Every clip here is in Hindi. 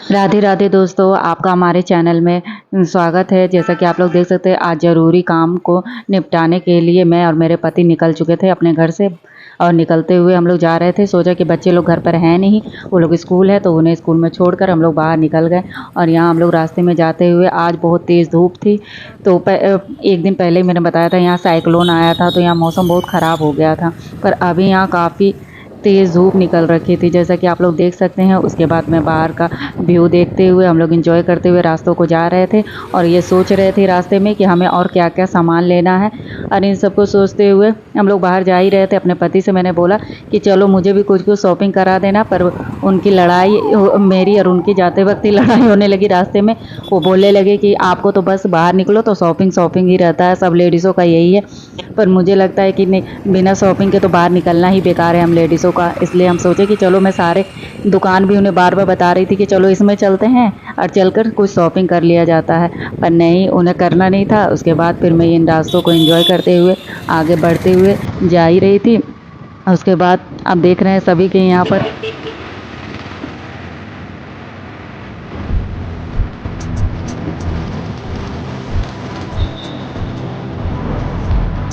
राधे राधे दोस्तों, आपका हमारे चैनल में स्वागत है। जैसा कि आप लोग देख सकते हैं, आज ज़रूरी काम को निपटाने के लिए मैं और मेरे पति निकल चुके थे अपने घर से। और निकलते हुए हम लोग जा रहे थे, सोचा कि बच्चे लोग घर पर हैं नहीं, वो लोग स्कूल है तो उन्हें स्कूल में छोड़कर हम लोग बाहर निकल गए। और यहाँ हम लोग रास्ते में जाते हुए, आज बहुत तेज़ धूप थी। तो एक दिन पहले ही मैंने बताया था यहाँ साइक्लोन आया था, तो यहाँ मौसम बहुत ख़राब हो गया था। पर अभी यहाँ काफ़ी तेज़ धूप निकल रखी थी, जैसा कि आप लोग देख सकते हैं। उसके बाद में बाहर का व्यू देखते हुए हम लोग एंजॉय करते हुए रास्तों को जा रहे थे। और ये सोच रहे थे रास्ते में कि हमें और क्या क्या सामान लेना है। और इन सबको सोचते हुए हम लोग बाहर जा ही रहे थे। अपने पति से मैंने बोला कि चलो मुझे भी कुछ कुछ शॉपिंग करा देना, पर उनकी लड़ाई, मेरी और उनकी जाते वक्त ही लड़ाई होने लगी रास्ते में। वो बोलने लगे कि आपको तो बस बाहर निकलो तो शॉपिंग शॉपिंग ही रहता है, सब लेडीज़ों का यही है। पर मुझे लगता है कि नहीं, बिना शॉपिंग के तो बाहर निकलना ही बेकार है हम लेडीज़ों का। इसलिए हम सोचे कि चलो, मैं सारे दुकान भी उन्हें बार बार बता रही थी कि चलो इसमें चलते हैं और चलकर कुछ शॉपिंग कर लिया जाता है, पर नहीं, उन्हें करना नहीं था। उसके बाद फिर मैं इन रास्तों को एंजॉय करते हुए आगे बढ़ते हुए जा ही रही थी। उसके बाद आप देख रहे हैं सभी के यहाँ पर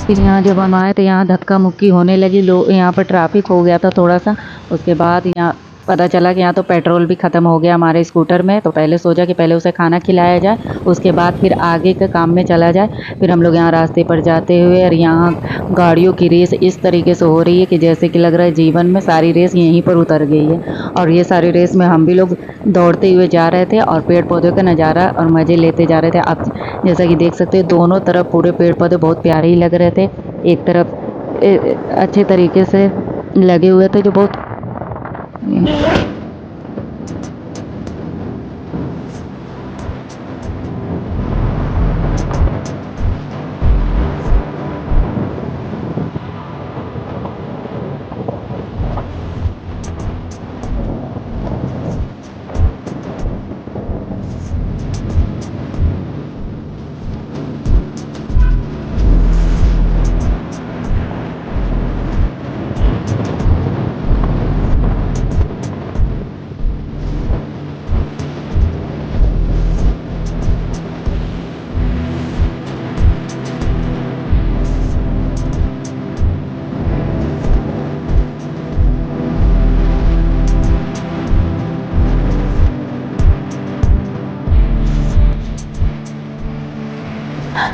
फिर यहाँ जब हम आए तो यहाँ धक्का मुक्की होने लगी, लोग यहाँ पर ट्रैफिक हो गया था थोड़ा सा। उसके बाद यहाँ पता चला कि यहाँ तो पेट्रोल भी ख़त्म हो गया हमारे स्कूटर में। तो पहले सोचा कि पहले उसे खाना खिलाया जाए, उसके बाद फिर आगे के काम में चला जाए। फिर हम लोग यहाँ रास्ते पर जाते हुए, और यहाँ गाड़ियों की रेस इस तरीके से हो रही है कि जैसे कि लग रहा है जीवन में सारी रेस यहीं पर उतर गई है। और ये सारी रेस में हम भी लोग दौड़ते हुए जा रहे थे और पेड़ पौधों का नज़ारा और मज़े लेते जा रहे थे। आप जैसा कि देख सकते हैं, दोनों तरफ पूरे पेड़ पौधे बहुत प्यारे ही लग रहे थे। एक तरफ अच्छे तरीके से लगे हुए थे, जो बहुत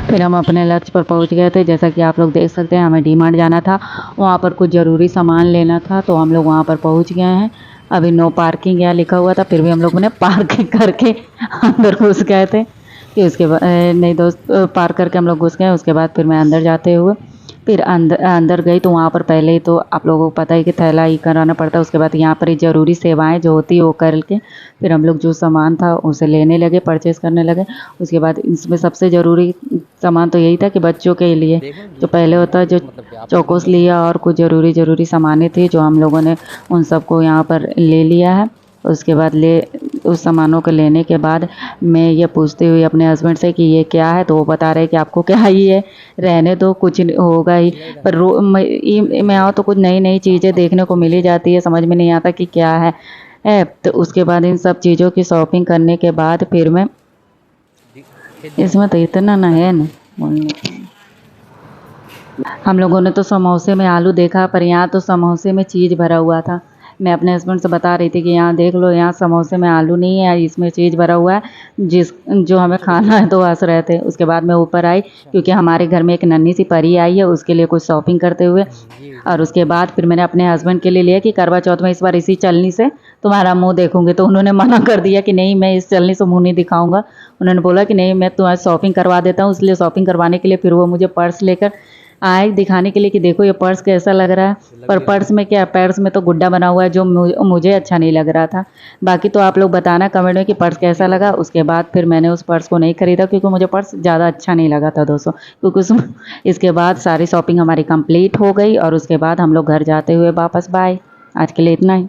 फिर हम अपने लक्ष्य पर पहुंच गए थे। जैसा कि आप लोग देख सकते हैं, हमें डी मार्ट जाना था, वहाँ पर कुछ ज़रूरी सामान लेना था, तो हम लोग वहाँ पर पहुंच गए हैं। अभी नो पार्किंग यहाँ लिखा हुआ था, फिर भी हम लोगों ने पार्किंग करके अंदर घुस गए थे। कि उसके बाद नहीं दोस्त, पार्क करके हम लोग घुस गए। उसके बाद फिर मैं अंदर जाते हुए फिर अंदर अंदर गई, तो वहाँ पर पहले ही तो आप लोगों को पता है कि थैला ही कराना पड़ता है। उसके बाद यहाँ पर ज़रूरी सेवाएं जो होती है वो करके फिर हम लोग जो सामान था उसे लेने लगे, परचेज़ करने लगे। उसके बाद इसमें सबसे ज़रूरी सामान तो यही था कि बच्चों के लिए जो पहले होता है, जो चौकोस लिया और कुछ ज़रूरी सामानें थी जो हम लोगों ने उन सबको यहाँ पर ले लिया है। उसके बाद उस सामानों को लेने के बाद मैं ये पूछती हुई अपने हस्बैंड से कि ये क्या है, तो वो बता रहे कि आपको क्या ही है, रहने दो, कुछ होगा ही। पर मैं आओ तो कुछ नई नई चीज़ें देखने को मिल ही जाती है, समझ में नहीं आता कि क्या है। तो उसके बाद इन सब चीज़ों की शॉपिंग करने के बाद फिर मैं इसमें तो इतना ना है ना हम लोगों ने तो समोसे में आलू देखा, पर यहाँ तो समोसे में चीज़ भरा हुआ था। मैं अपने हस्बैंड से बता रही थी कि यहाँ देख लो, यहाँ समोसे में आलू नहीं है, इसमें चीज़ भरा हुआ है, जो हमें खाना है। तो हंस रहे थे। उसके बाद मैं ऊपर आई, क्योंकि हमारे घर में एक नन्ही सी परी आई है, उसके लिए कुछ शॉपिंग करते हुए। और उसके बाद फिर मैंने अपने हस्बैंड के लिए लिया कि करवा चौथ में इस बार इसी चलनी से तुम्हारा मुंह देखूंगी। तो उन्होंने मना कर दिया कि नहीं, मैं इस चलनी से मुंह नहीं दिखाऊंगा। उन्होंने बोला कि नहीं, मैं तुम्हारी शॉपिंग करवा देता हूँ। इसलिए शॉपिंग करवाने के लिए फिर वो मुझे पर्स लेकर आए, दिखाने के लिए कि देखो ये पर्स कैसा लग रहा है। पर पर्स में क्या, पर्स में तो गुड्डा बना हुआ है, जो मुझे अच्छा नहीं लग रहा था। बाकी तो आप लोग बताना कमेंट में कि पर्स कैसा लगा। उसके बाद फिर मैंने उस पर्स को नहीं खरीदा, क्योंकि मुझे पर्स ज़्यादा अच्छा नहीं लगा था दोस्तों। क्योंकि इसके बाद सारी शॉपिंग हमारी कंप्लीट हो गई, और उसके बाद हम लोग घर जाते हुए वापस बाय। आज के लिए इतना ही।